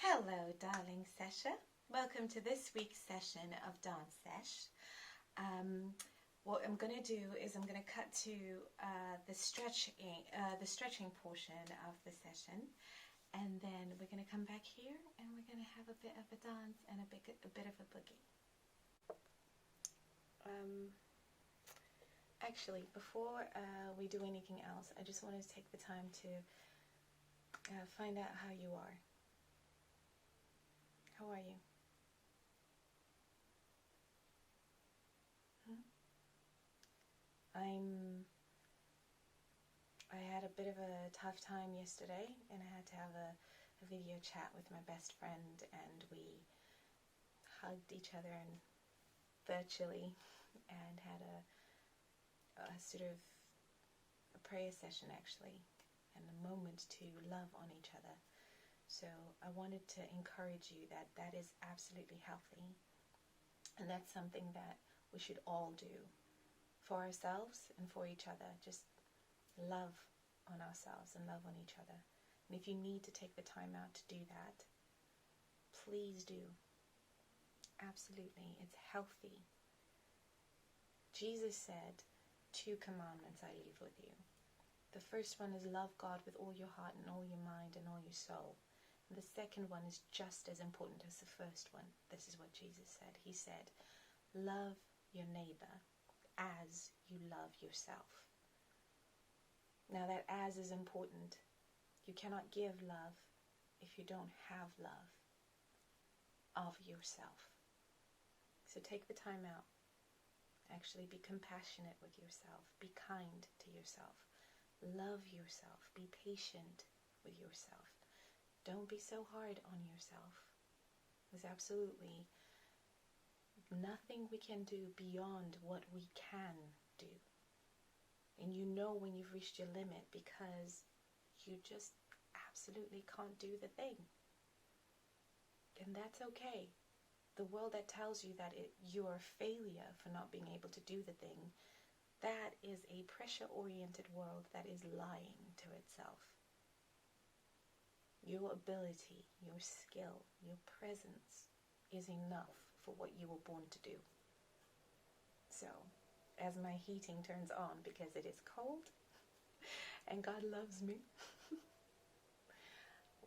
Hello, darling Sesher. Welcome to this week's session of Dance Sesh. What I'm going to do is I'm going to cut to the stretching portion of the session, and then we're going to come back here and we're going to have a bit of a dance and a bit of a boogie. Actually, before we do anything else, I just wanted to take the time to find out how you are. How are you? I had a bit of a tough time yesterday, and I had to have a video chat with my best friend, and we hugged each other and virtually and had a sort of a prayer session, actually, and a moment to love on each other. So I wanted to encourage you that that is absolutely healthy, and that's something that we should all do for ourselves and for each other. Just love on ourselves and love on each other. And if you need to take the time out to do that, please do. Absolutely, it's healthy. Jesus said, 2 commandments I leave with you. The first one is love God with all your heart and all your mind and all your soul. And the second one is just as important as the first one. This is what Jesus said. He said, love your neighbor as you love yourself. Now that as is important. You cannot give love if you don't have love of yourself. So take the time out. Actually be compassionate with yourself. Be kind to yourself. Love yourself. Be patient with yourself. Don't be so hard on yourself. There's absolutely nothing we can do beyond what we can do. And you know when you've reached your limit because you just absolutely can't do the thing. And that's okay. The world that tells you that you're a failure for not being able to do the thing, that is a pressure-oriented world that is lying to itself. Your ability, your skill, your presence is enough for what you were born to do. So, as my heating turns on because it is cold and God loves me,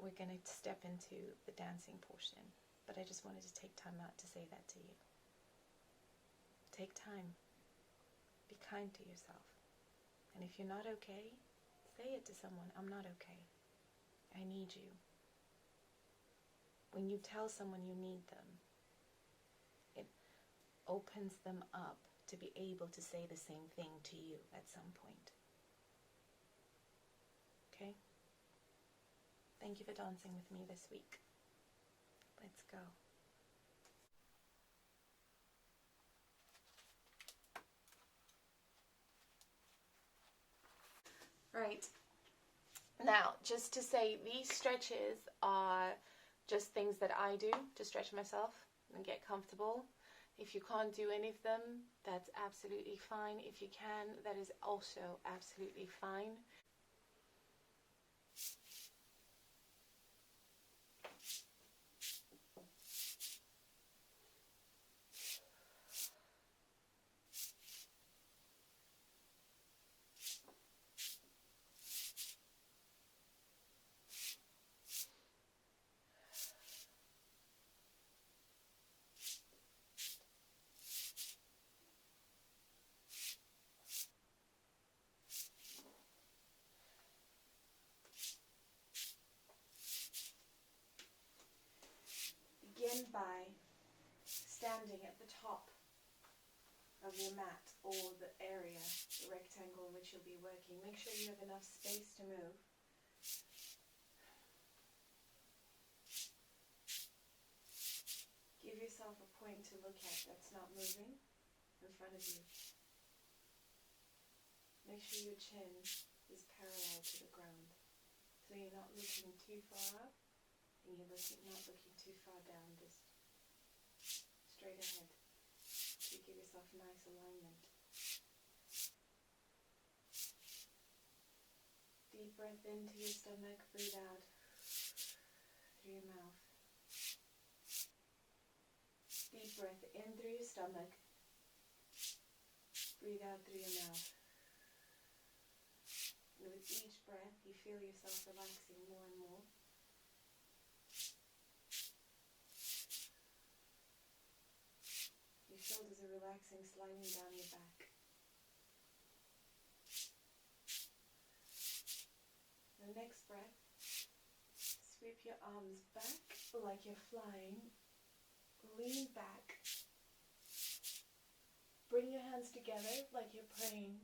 we're going to step into the dancing portion. But I just wanted to take time out to say that to you. Take time. Be kind to yourself. And if you're not okay, say it to someone. I'm not okay. I need you. When you tell someone you need them, it opens them up to be able to say the same thing to you at some point. Okay? Thank you for dancing with me this week. Let's go. Right. Now, just to say, these stretches are just things that I do to stretch myself and get comfortable. If you can't do any of them, that's absolutely fine. If you can, that is also absolutely fine. Begin by standing at the top of your mat or the area, the rectangle in which you'll be working. Make sure you have enough space to move. Give yourself a point to look at that's not moving in front of you. Make sure your chin is parallel to the ground, so you're not looking too far up and you're not looking too far down, just straight ahead. So you give yourself a nice alignment. Deep breath into your stomach, breathe out through your mouth. breath in through your stomach. Breathe out through your mouth. And with each breath, you feel yourself relaxing more and more. Your shoulders are relaxing, sliding down your back. The next breath, sweep your arms back like you're flying. Lean back. Bring your hands together like you're praying.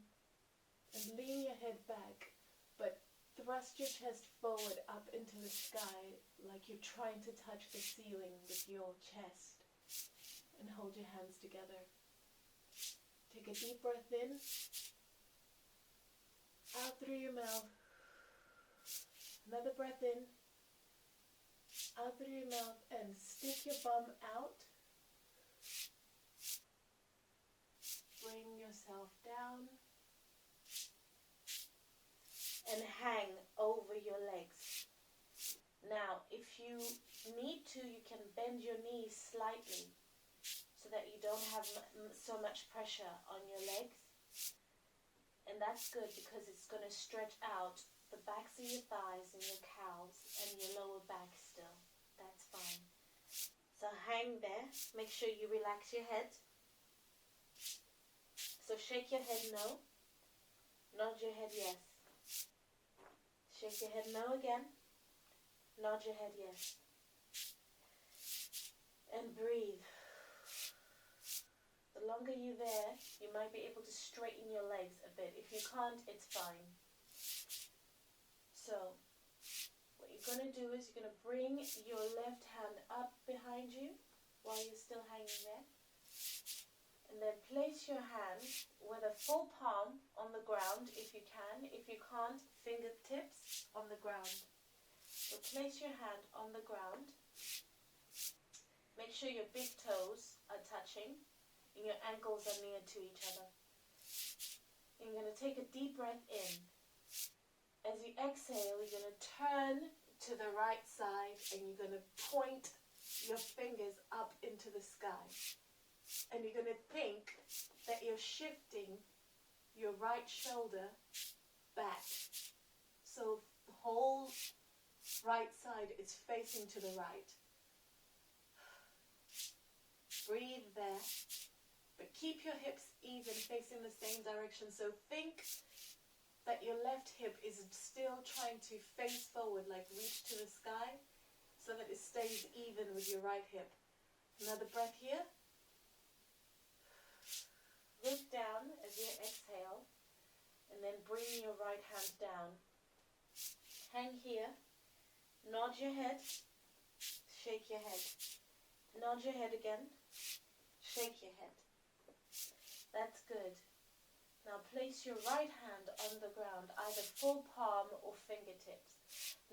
And lean your head back, but thrust your chest forward up into the sky like you're trying to touch the ceiling with your chest. And hold your hands together. Take a deep breath in. Out through your mouth. Another breath in. Out through your mouth and stick your bum out. Bring yourself down. And hang over your legs. Now, if you need to, you can bend your knees slightly so that you don't have so much pressure on your legs. And that's good because it's going to stretch out the backs of your thighs and your calves and your lower back still. That's fine. So hang there. Make sure you relax your head. So shake your head no. Nod your head yes. Shake your head no again. Nod your head yes. And breathe. The longer you're there, you might be able to straighten your legs a bit. If you can't, it's fine. So, what you're going to do is you're going to bring your left hand up behind you while you're still hanging there. And then place your hand with a full palm on the ground if you can. If you can't, fingertips on the ground. So place your hand on the ground. Make sure your big toes are touching and your ankles are near to each other. And you're going to take a deep breath in. As you exhale, you're going to turn to the right side and you're going to point your fingers up into the sky. And you're going to think that you're shifting your right shoulder back. So the whole right side is facing to the right. Breathe there. But keep your hips even, facing the same direction. So think that your left hip is still trying to face forward, like reach to the sky, so that it stays even with your right hip. Another breath here. Look down as you exhale, and then bring your right hand down. Hang here, nod your head, shake your head. Nod your head again, shake your head. That's good. Now place your right hand on the ground, either full palm or fingertips.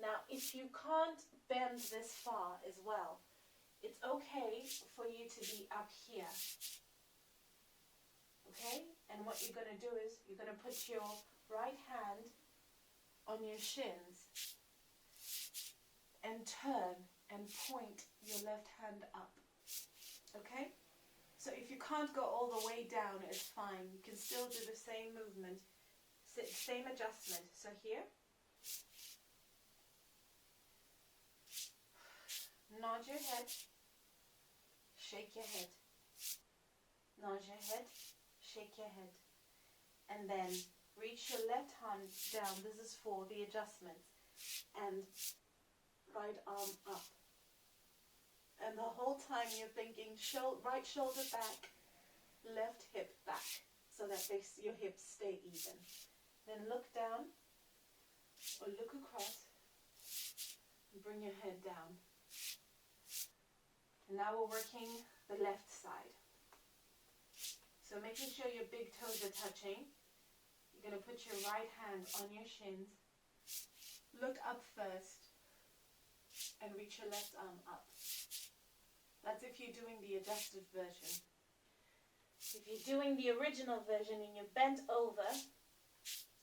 Now if you can't bend this far as well, it's okay for you to be up here. Okay? And what you're going to do is you're going to put your right hand on your shins and turn and point your left hand up. Okay? So if you can't go all the way down, it's fine. You can still do the same movement, same adjustment. So here, nod your head, shake your head. Nod your head, shake your head. And then reach your left hand down. This is for the adjustments. And right arm up. And the whole time you're thinking right shoulder back, left hip back, so that your hips stay even. Then look down or look across and bring your head down. And now we're working the left side. So making sure your big toes are touching. You're going to put your right hand on your shins. Look up first and reach your left arm up. That's if you're doing the adjusted version. If you're doing the original version and you're bent over,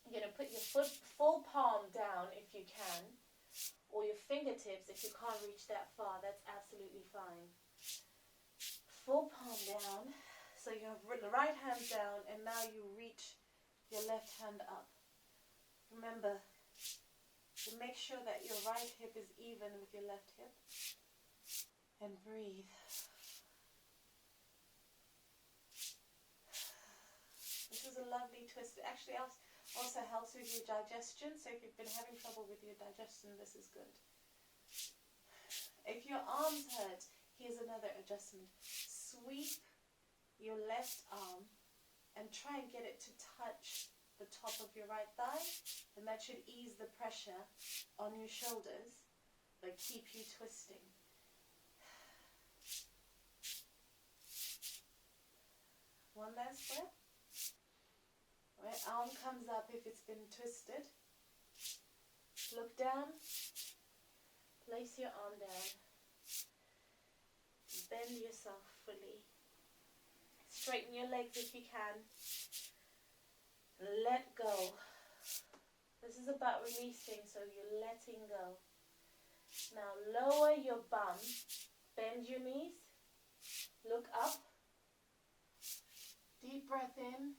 you're going to put your full palm down if you can, or your fingertips if you can't reach that far. That's absolutely fine. full palm down. So you have the right hand down, and now you reach your left hand up. Remember to make sure that your right hip is even with your left hip. And breathe. This is a lovely twist. It actually also helps with your digestion. So if you've been having trouble with your digestion, this is good. If your arms hurt, here's another adjustment. Sweep your left arm and try and get it to touch the top of your right thigh, and that should ease the pressure on your shoulders, but keep you twisting. One last breath. Right arm comes up if it's been twisted. Look down. Place your arm down. Bend yourself fully. Straighten your legs if you can. Let go. This is about releasing, so you're letting go. Now lower your bum. Bend your knees. Look up. Deep breath in.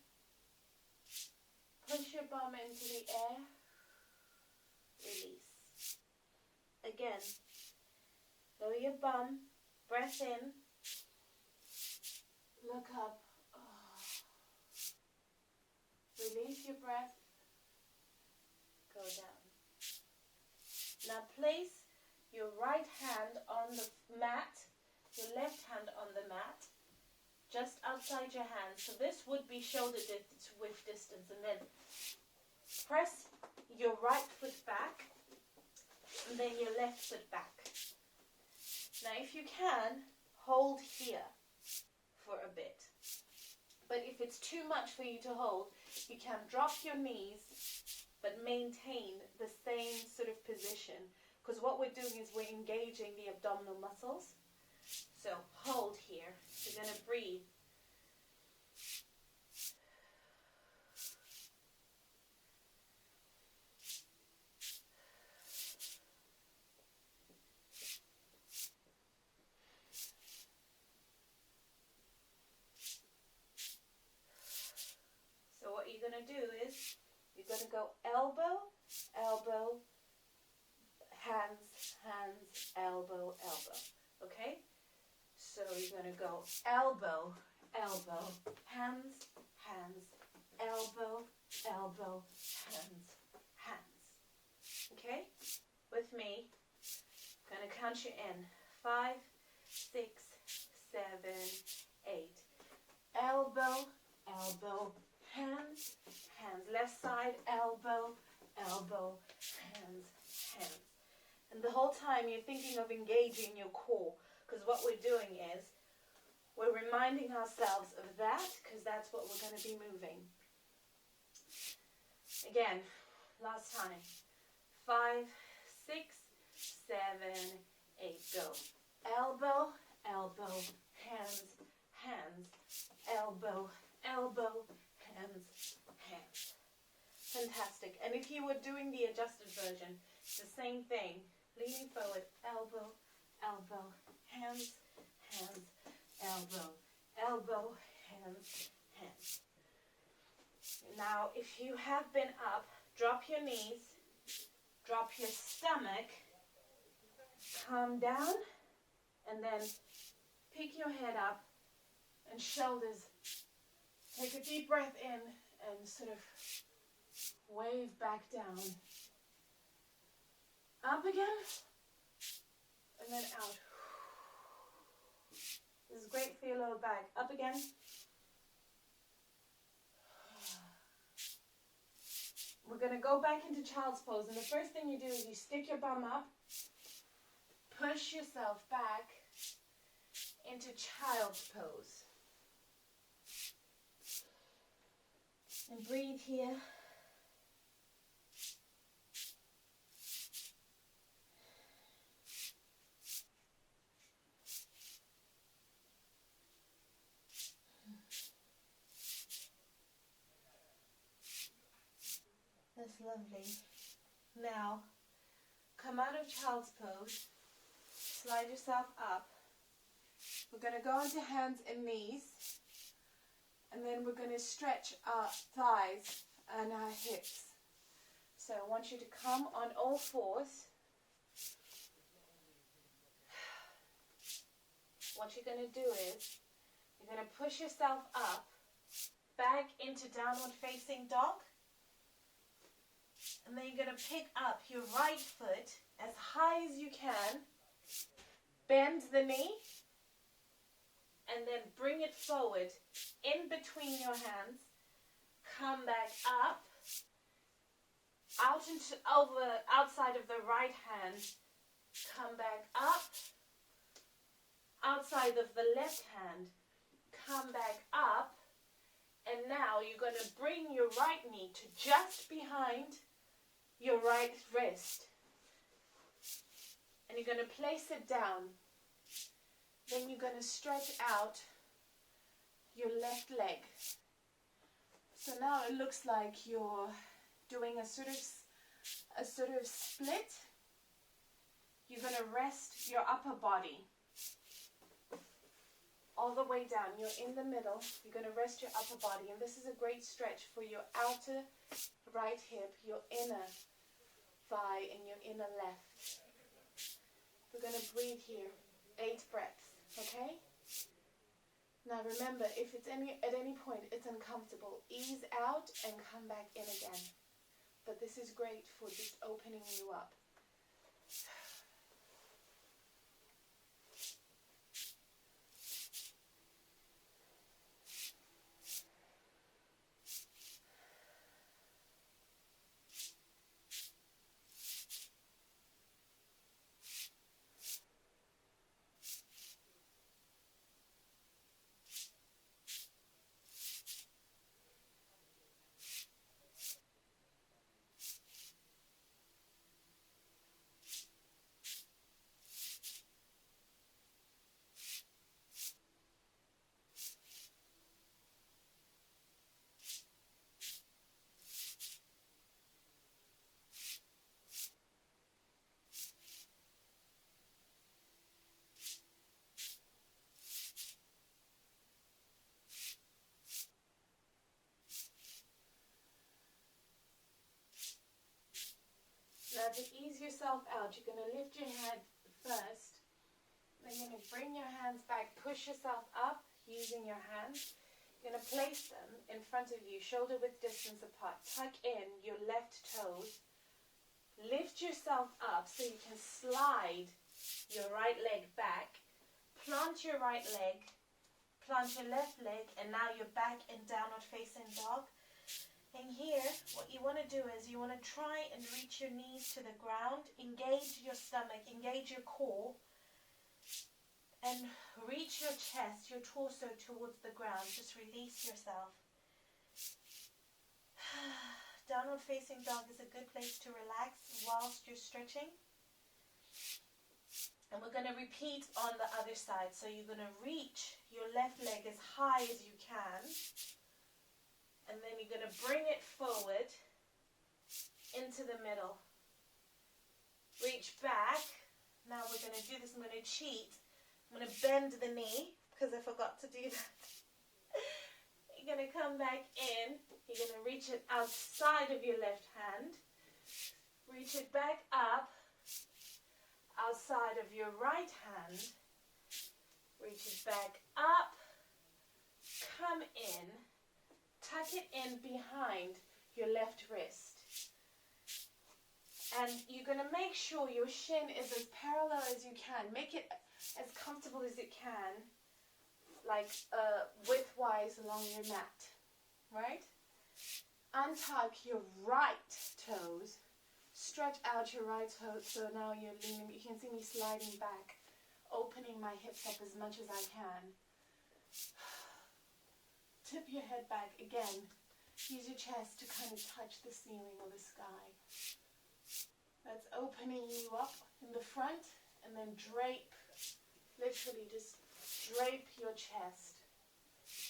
Push your bum into the air. Release. Again. Lower your bum. Breath in. Look up. Release your breath. Go down. Now place your right hand on the mat, your left hand on the mat, just outside your hand. So this would be shoulder width distance. And then press your right foot back, and then your left foot back. Now if you can, hold here for a bit. But if it's too much for you to hold, you can drop your knees, but maintain the same sort of position. Because what we're doing is we're engaging the abdominal muscles. So hold here. You're going to breathe. You're going to do is you're going to go elbow, elbow, hands, hands, elbow, elbow. Okay? So you're going to go elbow, elbow, hands, hands, elbow, elbow, hands, hands. Okay? With me. I'm going to count you in. 5, 6, 7, 8. Elbow, elbow, hands, hands. Left side, elbow, elbow, hands, hands. And the whole time you're thinking of engaging your core, because what we're doing is we're reminding ourselves of that, because that's what we're going to be moving. Again, last time. 5, 6, 7, 8. Go. Elbow, elbow, hands, hands, elbow, elbow, hands, hands. Fantastic. And if you were doing the adjusted version, it's the same thing. Leaning forward, elbow, elbow, hands, hands, elbow, elbow, hands, hands. Now, if you have been up, drop your knees, drop your stomach, calm down, and then pick your head up and shoulders. Take a deep breath in and sort of wave back down. Up again, and then out. This is great for your lower back. Up again. We're going to go back into child's pose, and the first thing you do is you stick your bum up, push yourself back into child's pose. And breathe here. That's lovely. Now, come out of child's pose, slide yourself up, We're going to go onto hands and knees, and then we're going to stretch our thighs and our hips. So I want you to come on all fours. What you're going to do is, you're going to push yourself up, back into downward facing dog. And then you're going to pick up your right foot as high as you can. Bend the knee. And then bring it forward in between your hands. Come back up. Outside of the right hand. Come back up. Outside of the left hand. Come back up. And now you're going to bring your right knee to just behind your right wrist. And you're going to place it down. Then you're going to stretch out your left leg. So now it looks like you're doing a sort of split. You're going to rest your upper body all the way down. You're in the middle. You're going to rest your upper body. And this is a great stretch for your outer right hip, your inner thigh, and your inner left. We're going to breathe here. 8 breaths. Okay? Now remember, if it's at any point it's uncomfortable, ease out and come back in again. But this is great for just opening you up. Now to ease yourself out, you're going to lift your head first. Then you're going to bring your hands back, push yourself up using your hands. You're going to place them in front of you, shoulder width distance apart. Tuck in your left toes. Lift yourself up so you can slide your right leg back. Plant your right leg, plant your left leg, and now you're back in downward facing dog. And here, what you want to do is you want to try and reach your knees to the ground, engage your stomach, engage your core, and reach your chest, your torso towards the ground. Just release yourself. Downward facing dog is a good place to relax whilst you're stretching. And we're going to repeat on the other side. So you're going to reach your left leg as high as you can. And then you're going to bring it forward into the middle. Reach back. Now we're going to do this. I'm going to cheat. I'm going to bend the knee because I forgot to do that. You're going to come back in. You're going to reach it outside of your left hand. Reach it back up outside of your right hand. Reach it back up. Come in. Tuck it in behind your left wrist. And you're going to make sure your shin is as parallel as you can. Make it as comfortable as it can, like widthwise along your mat. Right? Untuck your right toes. Stretch out your right toes so now you're leaning. You can see me sliding back, opening my hips up as much as I can. Tip your head back again. Use your chest to kind of touch the ceiling or the sky. That's opening you up in the front and then drape, literally just drape your chest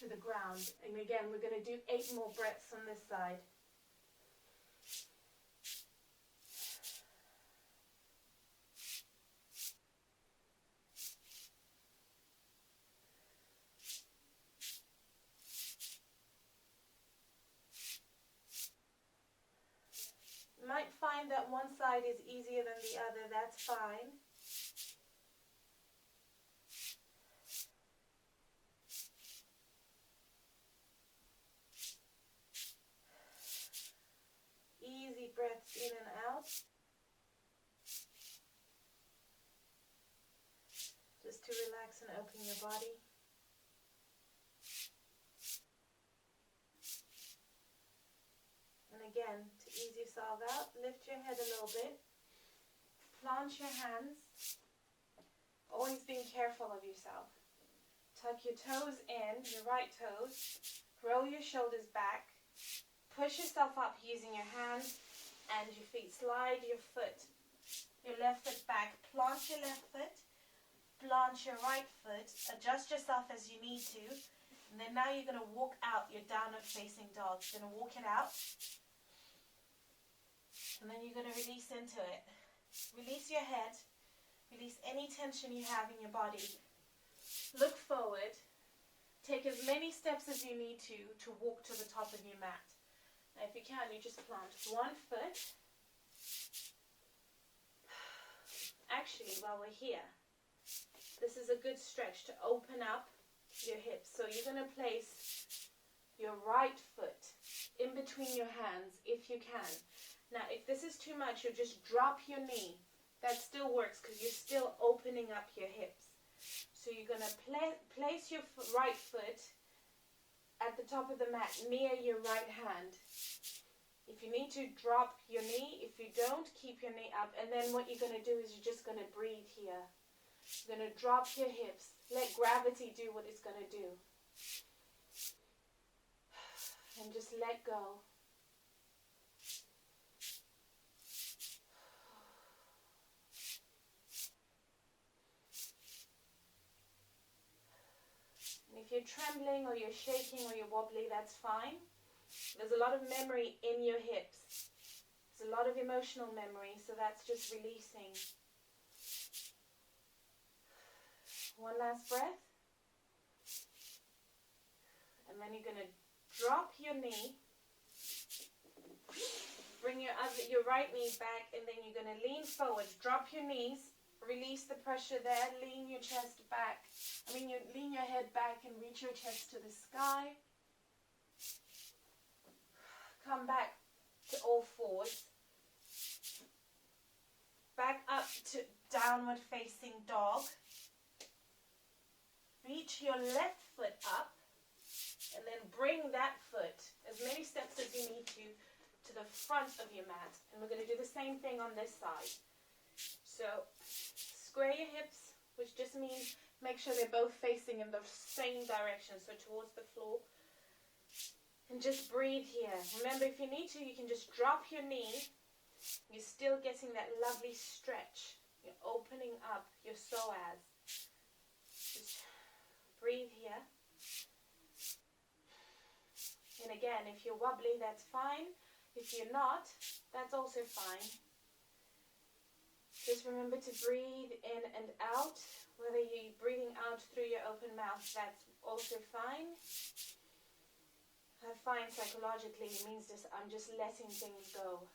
to the ground. And again, we're going to do 8 more breaths on this side. find that one side is easier than the other, that's fine. Easy breaths in and out. Just to relax and open your body. And again, to ease yourself out, lift your head a little bit. Plant your hands. Always being careful of yourself. Tuck your toes in, your right toes. Roll your shoulders back. Push yourself up using your hands and your feet. Slide your foot, your left foot back. Plant your left foot. Plant your right foot. Adjust yourself as you need to. And then now you're going to walk out your downward facing dog. You're going to walk it out. And then you're going to release into it. Release your head. Release any tension you have in your body. Look forward. Take as many steps as you need to walk to the top of your mat. Now if you can, you just plant one foot. Actually, while we're here, this is a good stretch to open up your hips. So you're going to place your right foot in between your hands if you can. Now, if this is too much, you'll just drop your knee. That still works because you're still opening up your hips. So you're going to place your right foot at the top of the mat near your right hand. If you need to, drop your knee. If you don't, keep your knee up. And then what you're going to do is you're just going to breathe here. You're going to drop your hips. Let gravity do what it's going to do. And just let go. And if you're trembling or you're shaking or you're wobbly, that's fine. There's a lot of memory in your hips. There's a lot of emotional memory, so that's just releasing. One last breath. And then you're going to drop your knee. Bring your right knee back, and then you're going to lean forward. Drop your knees. Release the pressure there. Lean your chest back. Lean your head back and reach your chest to the sky. Come back to all fours. Back up to downward facing dog. Reach your left foot up and then bring that foot, as many steps as you need to the front of your mat. And we're going to do the same thing on this side. So square your hips, which just means make sure they're both facing in the same direction, so towards the floor. And just breathe here. Remember, if you need to, you can just drop your knee. You're still getting that lovely stretch. You're opening up your psoas. Just breathe here. And again, if you're wobbly, that's fine. If you're not, that's also fine. Just remember to breathe in and out. Whether you're breathing out through your open mouth, that's also fine. I find psychologically it means I'm just letting things go.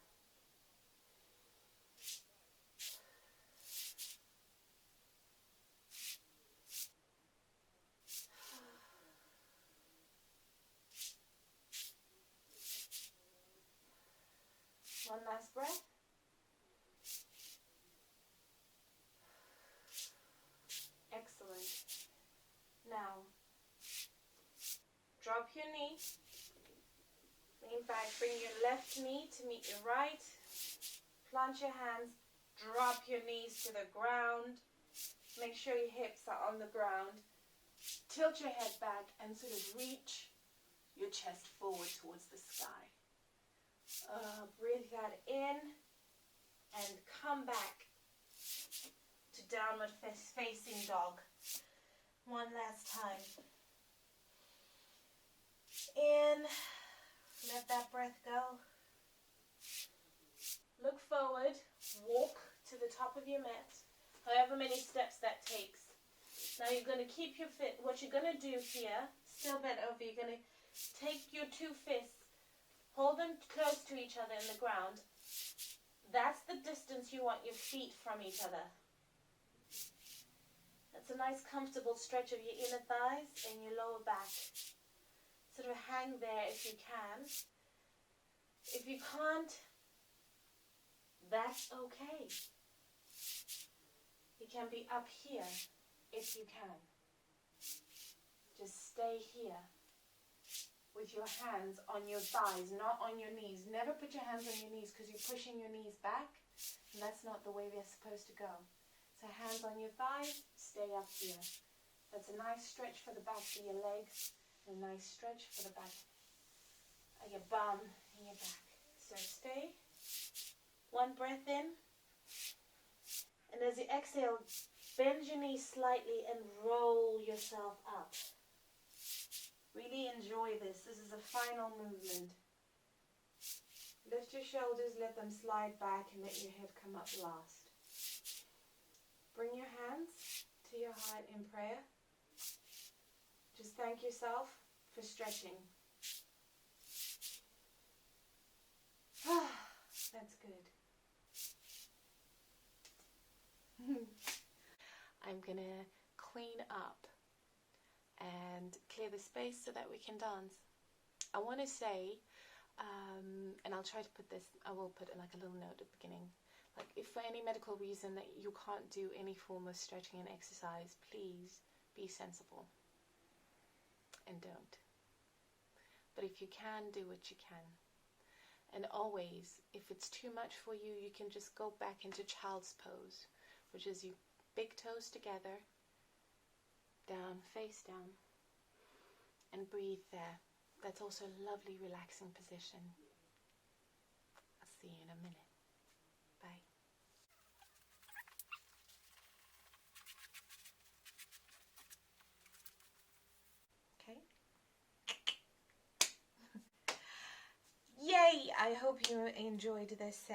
One last breath. Excellent. Now, drop your knee. Lean back, bring your left knee to meet your right. Plant your hands, drop your knees to the ground. Make sure your hips are on the ground. Tilt your head back and sort of reach your chest forward towards the sky. Breathe that in and come back to downward facing dog. One last time. In. Let that breath go. Look forward. Walk to the top of your mat. However many steps that takes. Now you're going to keep your fit. What you're going to do here, still bent over, you're going to take your two fists, hold them close to each other in the ground. That's the distance you want your feet from each other. That's a nice comfortable stretch of your inner thighs and your lower back. Sort of hang there if you can. If you can't, that's okay. You can be up here if you can. Just stay here with your hands on your thighs, not on your knees. Never put your hands on your knees because you're pushing your knees back, and that's not the way they're supposed to go. So hands on your thighs, stay up here. That's a nice stretch for the back of your legs, and a nice stretch for the back of your bum and your back. So stay. One breath in. And as you exhale, bend your knees slightly and roll yourself up. Really enjoy this. This is a final movement. Lift your shoulders, let them slide back, and let your head come up last. Bring your hands to your heart in prayer. Just thank yourself for stretching. That's good. I'm going to clean up and clear the space so that we can dance. I want to say, and I'll try to put this, I will put like a little note at the beginning, like if for any medical reason that you can't do any form of stretching and exercise, please be sensible and don't. But if you can, do what you can. And always, if it's too much for you, you can just go back into child's pose, which is you big toes together, down, face down, and breathe there. That's also a lovely relaxing position. I'll see you in a minute. Bye. Okay. Yay! I hope you enjoyed this.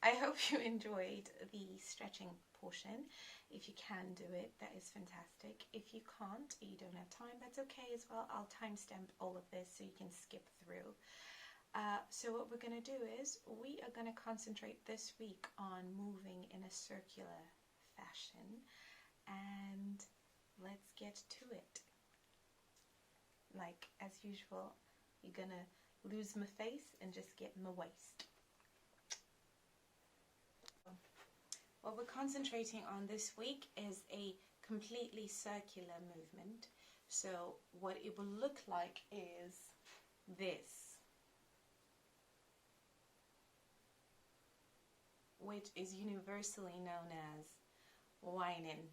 I hope you enjoyed the stretching portion. If you can do it, that is fantastic. If you can't, you don't have time, that's okay as well. I'll timestamp all of this so you can skip through. So what we're going to do is we are going to concentrate this week on moving in a circular fashion, and let's get to it. Like as usual, you're going to lose my face and just get my waist. What we're concentrating on this week is a completely circular movement. So what it will look like is this, which is universally known as whining.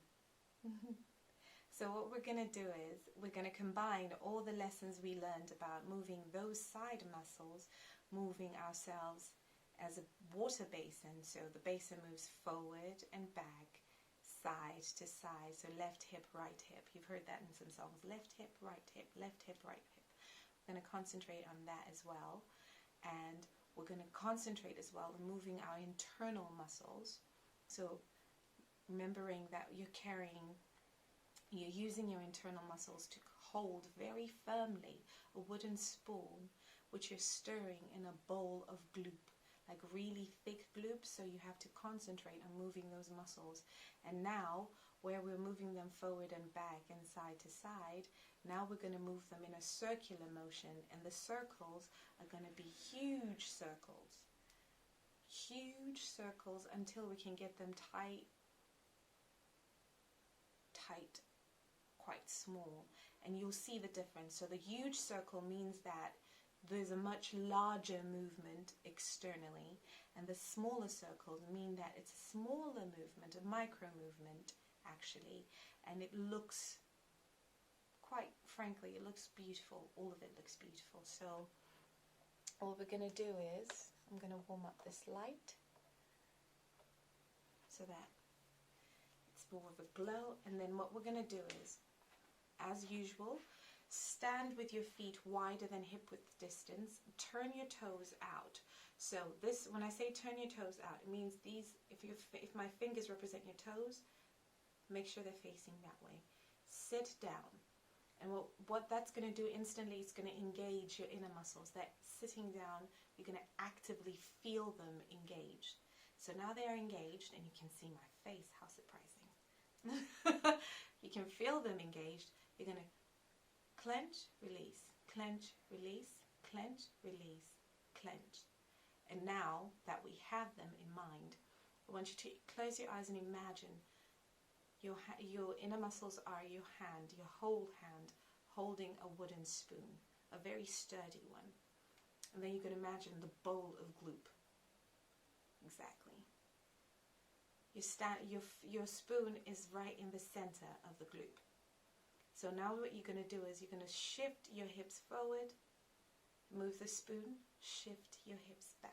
So what we're going to do is we're going to combine all the lessons we learned about moving those side muscles, moving ourselves as a water basin. So the basin moves forward and back, side to side. So left hip, right hip. You've heard that in some songs. Left hip, right hip, left hip, right hip. We're going to concentrate on that as well. And we're going to concentrate as well on moving our internal muscles. So remembering that you're using your internal muscles to hold very firmly a wooden spoon, which you're stirring in a bowl of gloop, like really thick gloop. So you have to concentrate on moving those muscles. And now, where we're moving them forward and back and side to side, now we're going to move them in a circular motion, and the circles are going to be huge circles until we can get them tight, quite small, and you'll see the difference. So the huge circle means that there's a much larger movement externally, and the smaller circles mean that it's a smaller movement, a micro movement actually, and it looks, quite frankly, it looks beautiful. All of it looks beautiful. So what we're going to do is I'm going to warm up this light so that it's more of a glow, and then what we're going to do is, as usual, stand with your feet wider than hip width distance. Turn your toes out. So this, when I say turn your toes out, it means these, if my fingers represent your toes, make sure they're facing that way. Sit down. And what that's going to do instantly is going to engage your inner muscles. That sitting down You're going to actively feel them engaged. So now they are engaged, and you can see my face, how surprising. You can feel them engaged. You're going to clench, release, clench, release, clench, release, clench. And now that we have them in mind, I want you to close your eyes and imagine your inner muscles are your hand, your whole hand, holding a wooden spoon, a very sturdy one. And then you can imagine the bowl of gloop. Exactly. Your spoon is right in the center of the gloop. So now what you're going to do is you're going to shift your hips forward, move the spoon, shift your hips back.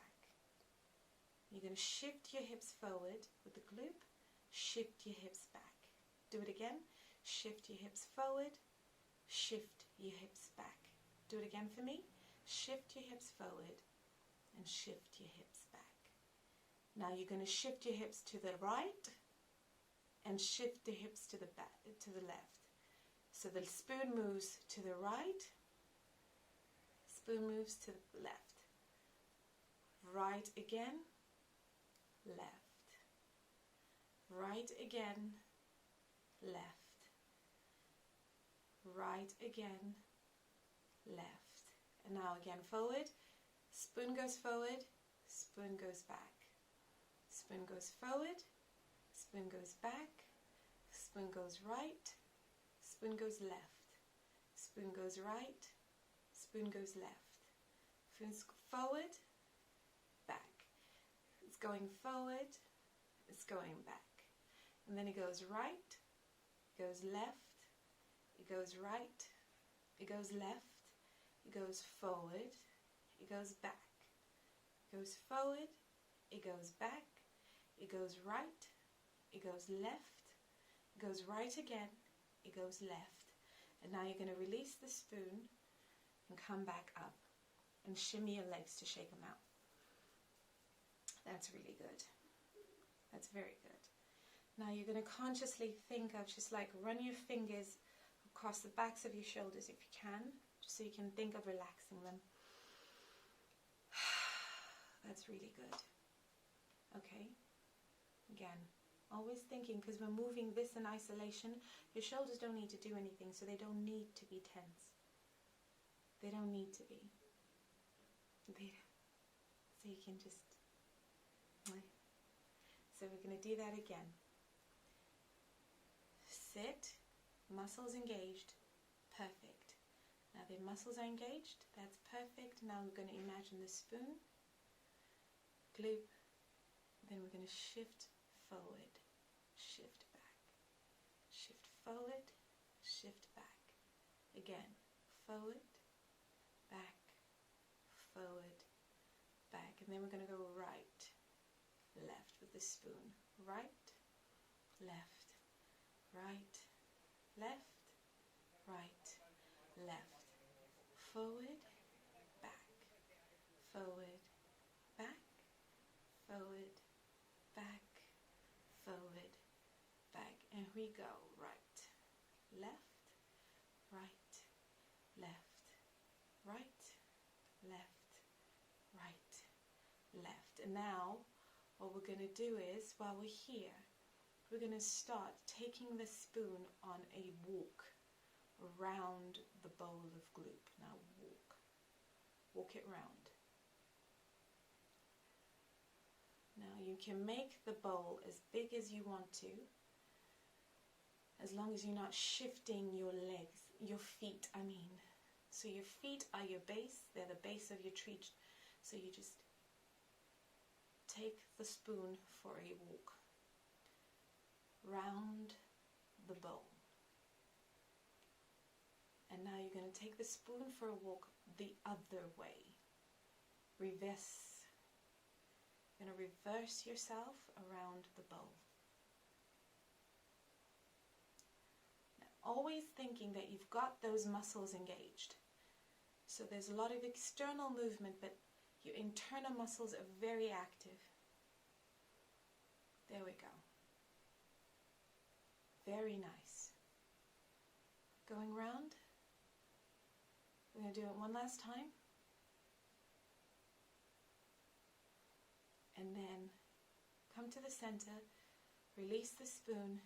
You're going to shift your hips forward with the gloop, shift your hips back. Do it again. Shift your hips forward, shift your hips back. Do it again for me. Shift your hips forward and shift your hips back. Now you're going to shift your hips to the right and shift the hips to the back, to the left. So the spoon moves to the right, spoon moves to the left. Right again, left. Right again, left. Right again, left. And now again forward. Spoon goes forward, spoon goes back. Spoon goes forward, spoon goes back, spoon goes right, spoon goes left, spoon goes right, spoon goes left. Spoon's forward, back. It's going forward, it's going back. And then it goes right, it goes left, it goes right, it goes left, it goes forward, it goes back. It goes forward, it goes back, it goes right, it goes left, it goes right again, it goes left. And now you're going to release the spoon and come back up and shimmy your legs to shake them out. That's really good. That's very good. Now you're going to consciously think of just like run your fingers across the backs of your shoulders if you can, just so you can think of relaxing them. That's really good. Okay. Again, always thinking, because we're moving this in isolation, your shoulders don't need to do anything, so they don't need to be tense. They don't need to be. So you can just... So we're going to do that again. Sit, muscles engaged, perfect. Now the muscles are engaged, that's perfect. Now we're going to imagine the spoon, gloop, then we're going to shift forward, shift back, shift forward, shift back. Again, forward, back, forward, back. And then we're going to go right, left with the spoon. Right, left, right, left, right, left. Forward, back, forward, back, forward, back, forward, back. And we go right, left, right, left, right, left, right, left. And now what we're going to do is, while we're here, we're going to start taking the spoon on a walk around the bowl of gloop. Now walk it round. Now you can make the bowl as big as you want to, as long as you're not shifting your legs, your feet, I mean. So your feet are your base, they're the base of your tree. So you just take the spoon for a walk round the bowl. And now you're going to take the spoon for a walk the other way. Reverse. You're going to reverse yourself around the bowl. Now, always thinking that you've got those muscles engaged. So there's a lot of external movement, but your internal muscles are very active. There we go. Very nice. Going round. We're going to do it one last time. And then come to the center, release the spoon,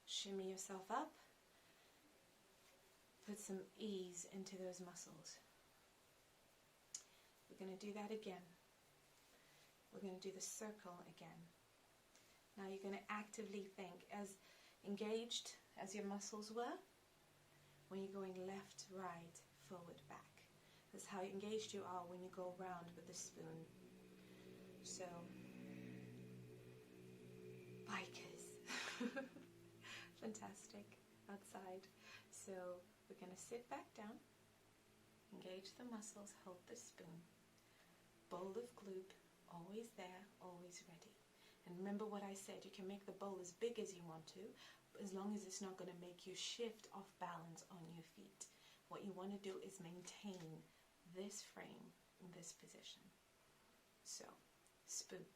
shimmy yourself up, put some ease into those muscles. We're going to do that again. We're going to do the circle again. Now you're going to actively think, as engaged as your muscles were when you're going left, right, forward, back. That's how engaged you are when you go around with the spoon. So, bikers. Fantastic. Outside. So we're going to sit back down, engage the muscles, hold the spoon. Bowl of gloop, always there, always ready. And remember what I said, you can make the bowl as big as you want to, as long as it's not going to make you shift off balance on your feet. What you want to do is maintain this frame in this position. So, spoon.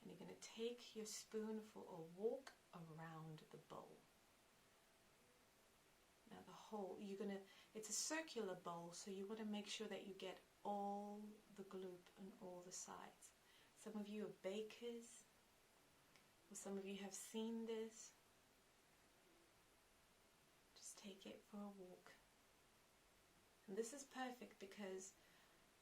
And you're going to take your spoon for a walk around the bowl. Now the whole, it's a circular bowl, so you want to make sure that you get all the gloop on all the sides. Some of you are bakers, or some of you have seen this. Just take it for a walk. And this is perfect because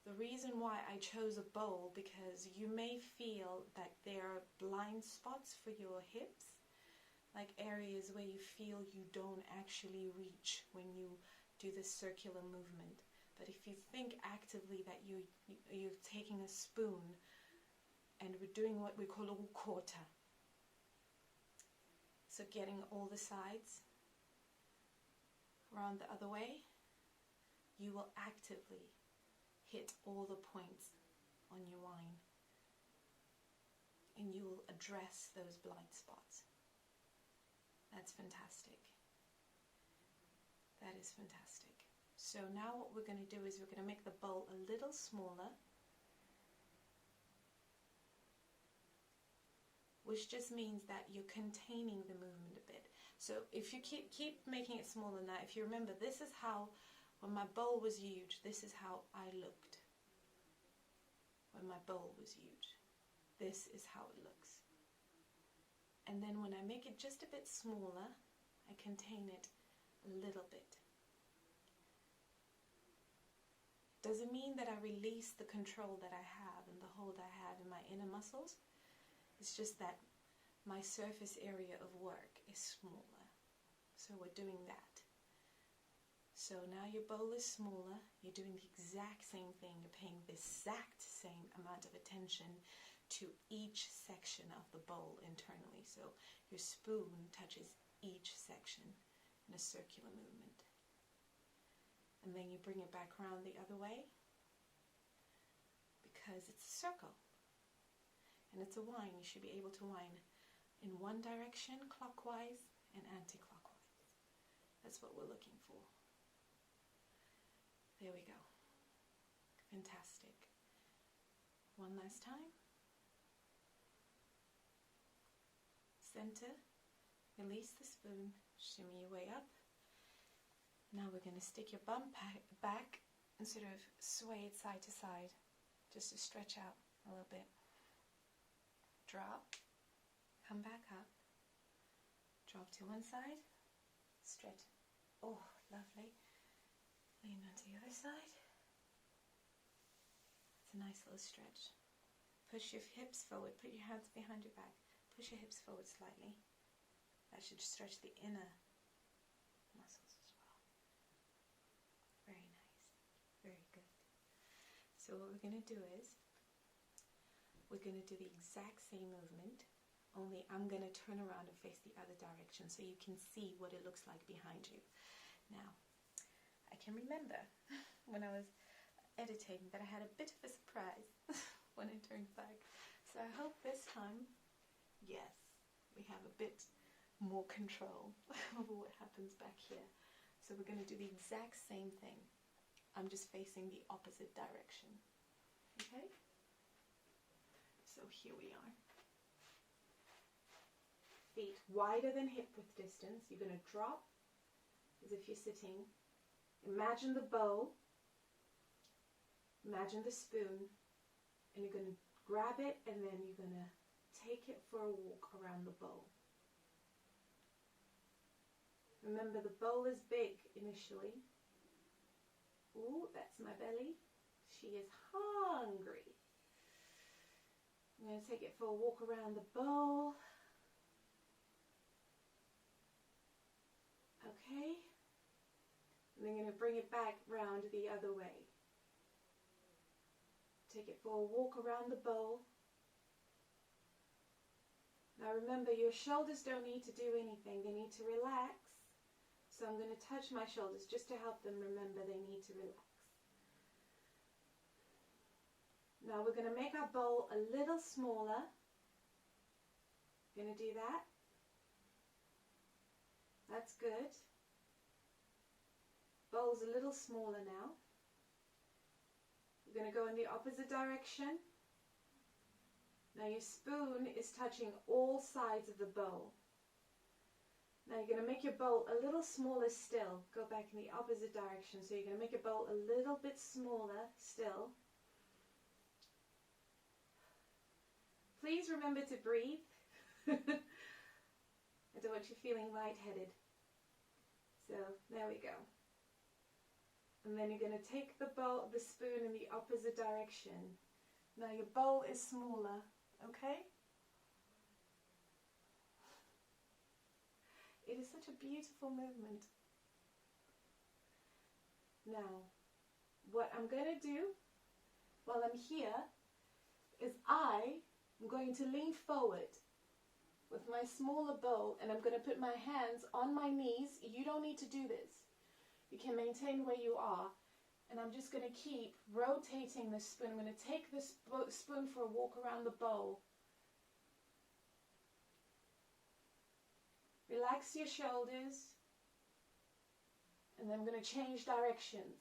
the reason why I chose a bowl, because you may feel that there are blind spots for your hips, like areas where you feel you don't actually reach when you do this circular movement. But if you think actively that you're taking a spoon and we're doing what we call a quarter, so getting all the sides around the other way, you will actively hit all the points on your wine, and you will address those blind spots. That's fantastic. That is fantastic. So now what we're going to do is we're going to make the bowl a little smaller, which just means that you're containing the movement a bit. So if you keep making it smaller now, if you remember, this is how, when my bowl was huge, this is how I looked. When my bowl was huge, this is how it looks. And then when I make it just a bit smaller, I contain it a little bit. Doesn't mean that I release the control that I have and the hold I have in my inner muscles. It's just that my surface area of work is smaller. So we're doing that. So now your bowl is smaller. You're doing the exact same thing. You're paying the exact same amount of attention to each section of the bowl internally. So your spoon touches each section in a circular movement. And then you bring it back around the other way because it's a circle. And it's a wine. You should be able to wine in one direction, clockwise and anti-clockwise. That's what we're looking for. There we go. Fantastic. One last time. Center. Release the spoon. Shimmy your way up. Now we're going to stick your bum back and sort of sway it side to side, just to stretch out a little bit. Drop, come back up, drop to one side, stretch. Oh, lovely. Lean onto the other side. It's a nice little stretch. Push your hips forward, put your hands behind your back. Push your hips forward slightly. That should stretch the inner muscles as well. Very nice. Very good. So what we're going to do is, we're going to do the exact same movement, only I'm going to turn around and face the other direction so you can see what it looks like behind you. Now, I can remember when I was editing that I had a bit of a surprise when I turned back. So I hope this time, yes, we have a bit more control over what happens back here. So we're going to do the exact same thing. I'm just facing the opposite direction. Okay? So here we are. Feet wider than hip width distance. You're going to drop as if you're sitting. Imagine the bowl. Imagine the spoon. And you're going to grab it and then you're going to take it for a walk around the bowl. Remember, the bowl is big initially. Ooh, that's my belly. She is hungry. I'm going to take it for a walk around the bowl. Okay. And then I'm going to bring it back round the other way. Take it for a walk around the bowl. Now remember, your shoulders don't need to do anything. They need to relax. So I'm going to touch my shoulders just to help them remember they need to relax. Now we're going to make our bowl a little smaller. Going to do that. That's good. Bowl's a little smaller now. We're going to go in the opposite direction. Now your spoon is touching all sides of the bowl. Now you're going to make your bowl a little smaller still. Go back in the opposite direction. So you're going to make your bowl a little bit smaller still. Please remember to breathe. I don't want you feeling lightheaded. So there we go. And then you're going to take the spoon in the opposite direction. Now your bowl is smaller, okay? It is such a beautiful movement. Now, what I'm going to do while I'm here is I'm going to lean forward with my smaller bowl and I'm going to put my hands on my knees. You don't need to do this. You can maintain where you are. And I'm just going to keep rotating the spoon. I'm going to take the spoon for a walk around the bowl. Relax your shoulders. And then I'm going to change directions.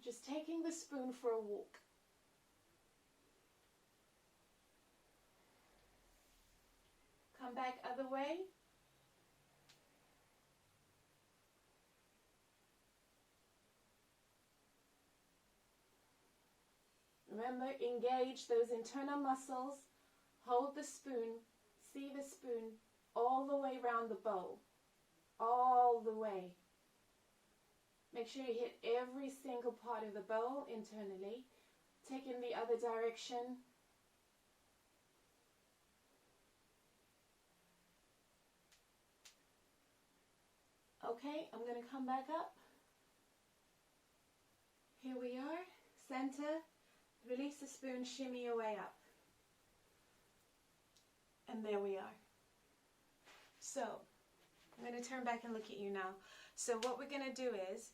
Just taking the spoon for a walk. Come back other way. Remember, engage those internal muscles. Hold the spoon. See the spoon all the way around the bowl. All the way. Make sure you hit every single part of the bowl internally. Take in the other direction. Okay, I'm going to come back up. Here we are. Center. Release the spoon, shimmy your way up. And there we are. So, I'm going to turn back and look at you now. So what we're going to do is,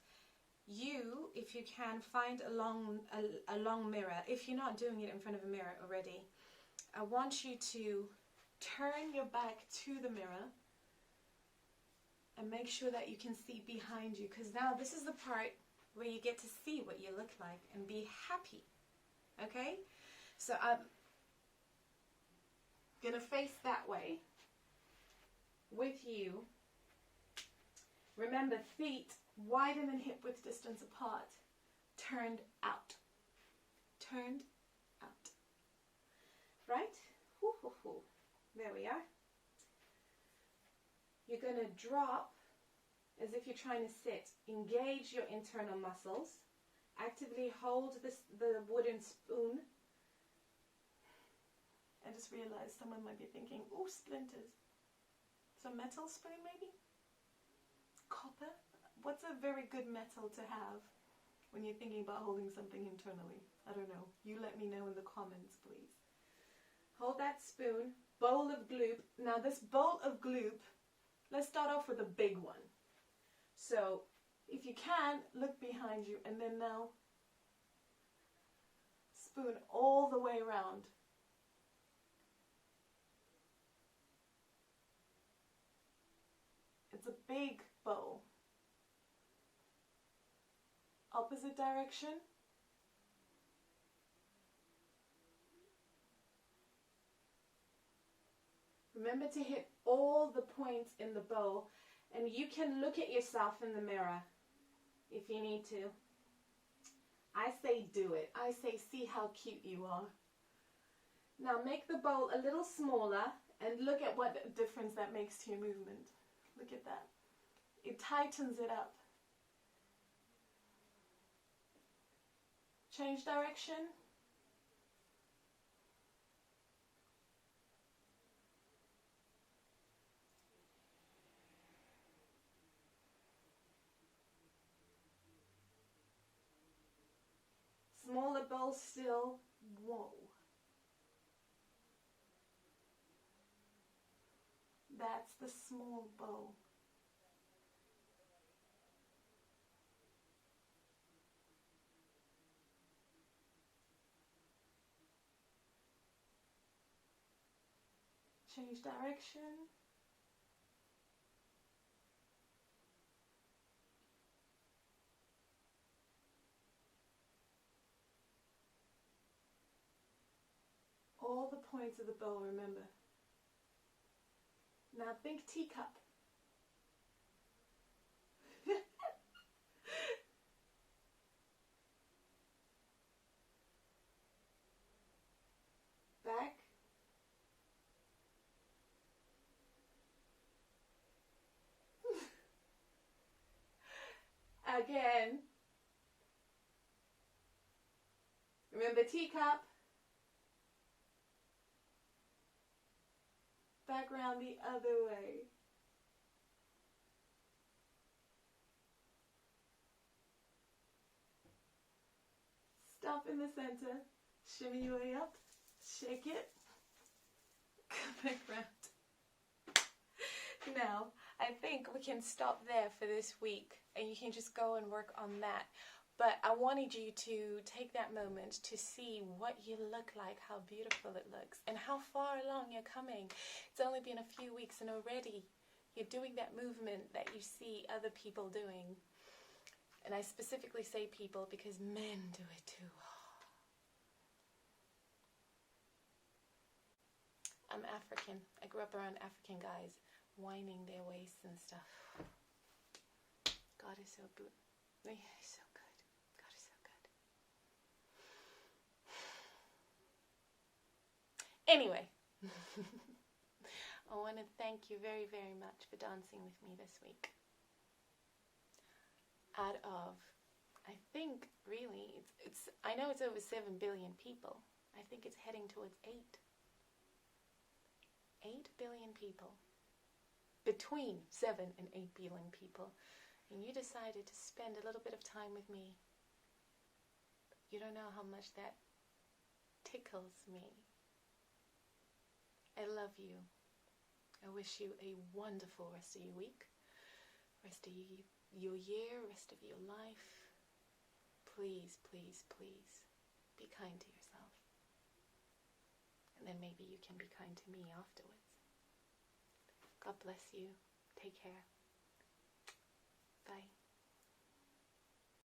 you, if you can, find a long mirror. If you're not doing it in front of a mirror already, I want you to turn your back to the mirror and make sure that you can see behind you. Because now this is the part where you get to see what you look like and be happy. Okay, so I'm going to face that way with you. Remember, feet wider than hip width distance apart, turned out. Turned out. Right? Hoo, hoo, hoo. There we are. You're going to drop as if you're trying to sit. Engage your internal muscles. Actively hold the wooden spoon. I just realized someone might be thinking, oh, splinters. Some metal spoon maybe? Copper? What's a very good metal to have when you're thinking about holding something internally? I don't know. You let me know in the comments, please. Hold that spoon. Bowl of gloop. Now this bowl of gloop, let's start off with a big one. So, if you can, look behind you and then now spoon all the way around. It's a big bowl. Opposite direction. Remember to hit all the points in the bowl, and you can look at yourself in the mirror if you need to. I say do it. I say see how cute you are. Now make the bowl a little smaller and look at what difference that makes to your movement. Look at that. It tightens it up. Change direction. Smaller bowl still. Whoa. That's the small bowl. Change direction. All the points of the bowl, remember. Now think teacup. Back. Again. Remember teacup. Back round the other way. Stop in the center. Shimmy your way up. Shake it. Come back round. Now, I think we can stop there for this week and you can just go and work on that. But I wanted you to take that moment to see what you look like, how beautiful it looks, and how far along you're coming. It's only been a few weeks and already you're doing that movement that you see other people doing. And I specifically say people because men do it too. I'm African. I grew up around African guys whining their waists and stuff. God is so good. He's so good. God is so good. Anyway, I want to thank you very, very much for dancing with me this week. Out of, I think, really, I know it's over 7 billion people. I think it's heading towards 8. 8 billion people. Between 7 and 8 billion people. And you decided to spend a little bit of time with me. You don't know how much that tickles me. I love you. I wish you a wonderful rest of your week, rest of your year, rest of your life. Please, please, please be kind to yourself. And then maybe you can be kind to me afterwards. God bless you. Take care. Bye.